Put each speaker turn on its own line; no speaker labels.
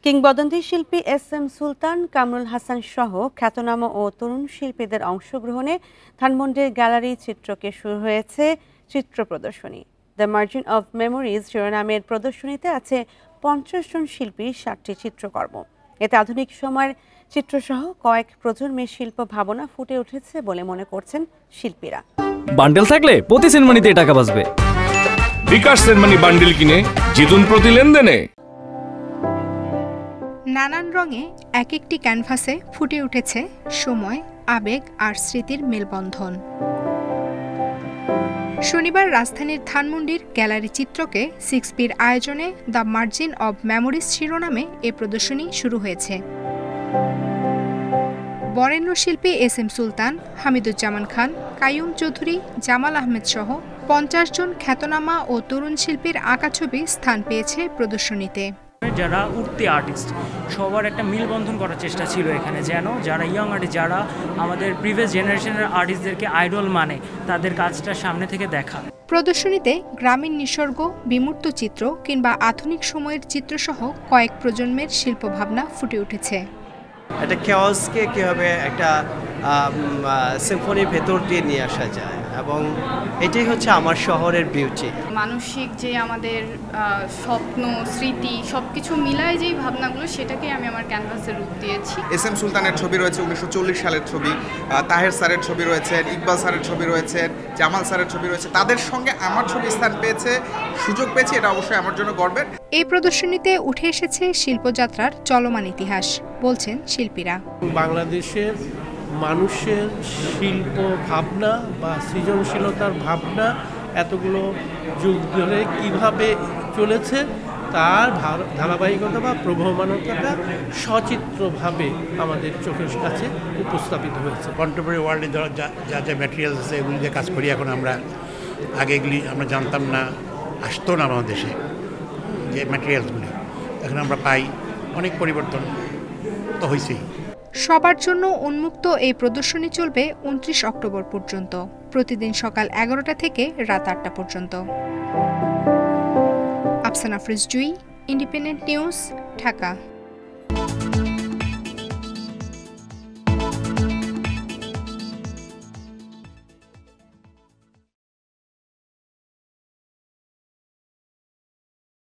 কিংবদন্তি শিল্পী এস.এম. সুলতান, কামরুল হাসান সহ খ্যাতনামা ও তরুণ শিল্পীদের অংশগ্রহণে ধানমন্ডির গ্যালারি চিত্রকে শুরু হয়েছে চিত্র প্রদর্শনী। দ্য মার্জিন অব মেমোরিজ শিরোনামের প্রদর্শনীতে আছে ৫০ জন শিল্পীর ৬০টি চিত্রকর্ম। এতে আধুনিক সময়ের চিত্রসহ কয়েক প্রজন্মের শিল্প ভাবনা ফুটে উঠেছে বলে মনে করছেন শিল্পীরা।
বান্ডেল থাকলে প্রতি সেনমানিতে টাকা বাঁচবে।
বিকাশ সেনমানি বান্ডেল কিনে জিতুন প্রতি লেনদেনে।
নানান রঙে এক একটি ক্যানভাসে ফুটে উঠেছে সময়, আবেগ আর স্মৃতির মেলবন্ধন। শনিবার রাজধানীর ধানমন্ডির গ্যালারি চিত্রকে 6P'র আয়োজনে দ্য মার্জিন অব মেমোরিজ শিরোনামে এ প্রদর্শনী শুরু হয়েছে। বরেণ্য শিল্পী এস.এম. সুলতান, হামিদুজ্জামান খান, কাইয়ুম চৌধুরী, জামাল আহমেদ সহ ৫০ জন খ্যাতনামা ও তরুণ শিল্পীর আঁকা ছবি স্থান পেয়েছে প্রদর্শনীতে।
যারা উঠতি আর্টিস্ট সবার একটা মিলবন্ধন করার চেষ্টা ছিল এখানে, যেন যারা ইয়ং আর্টিস্ট, যারা আমাদের প্রিভিয়াস জেনারেশনের আর্টিস্টদেরকে আইডল মানে, তাদের কাজটা সামনে থেকে দেখা।
প্রদর্শনীতে গ্রামীণ নিসর্গ, বিমূর্ত চিত্র কিংবা আধুনিক সময়ের চিত্রসহ কয়েক প্রজন্মের শিল্পভাবনা ফুটে উঠেছে।
একটা কেওয়াসকে কীভাবে একটা সিম্ফনির ভেতর দিয়ে নিয়ে আসা যায়, এবং এটাই হচ্ছে আমার শহরের বিউটি।
মানসিক যে আমাদের স্বপ্ন, স্মৃতি সবকিছু মিলায় যেই ভাবনাগুলো, সেটাকে আমি আমার ক্যানভাসে রূপ দিয়েছি।
এস.এম. সুলতানের ছবি রয়েছে, 1940 সালের ছবি, তাহের স্যারের ছবি রয়েছে, ইকবাল স্যারের ছবি রয়েছে, জামাল স্যারের ছবি রয়েছে। তাদের সঙ্গে আমার ছবি স্থান পেয়েছে, সুযোগ পেয়েছি, এটা অবশ্যই আমার জন্য গর্বের।
এই প্রদর্শনীতে উঠে এসেছে শিল্পযাত্রার চলমান ইতিহাস, বলছেন শিল্পীরা।
বাংলাদেশের মানুষের শিল্প ভাবনা বা সৃজনশীলতার ভাবনা এতগুলো যুগ ধরে কীভাবে চলেছে তার ধারাবাহিকতা বা প্রবহমানতাটা সচিত্রভাবে আমাদের চোখের কাছে উপস্থাপিত হয়েছে।
কন্টেম্পোরারি ওয়ার্ল্ডে যা যা ম্যাটেরিয়ালস আছে এগুলি দিয়ে কাজ করি এখন আমরা। আগে এগুলি আমরা জানতাম না, আসতো না আমাদের দেশে যে ম্যাটেরিয়ালসগুলি, এখন আমরা পাই। অনেক পরিবর্তন তো হয়েছেই।
সবার জন্য উন্মুক্ত এই প্রদর্শনী চলবে 29 অক্টোবর পর্যন্ত, প্রতিদিন সকাল 11টা থেকে রাত 8টা পর্যন্ত। আফসানা ফ্রিজ জুই, ইন্ডিপেন্ডেন্ট নিউজ, ঢাকা।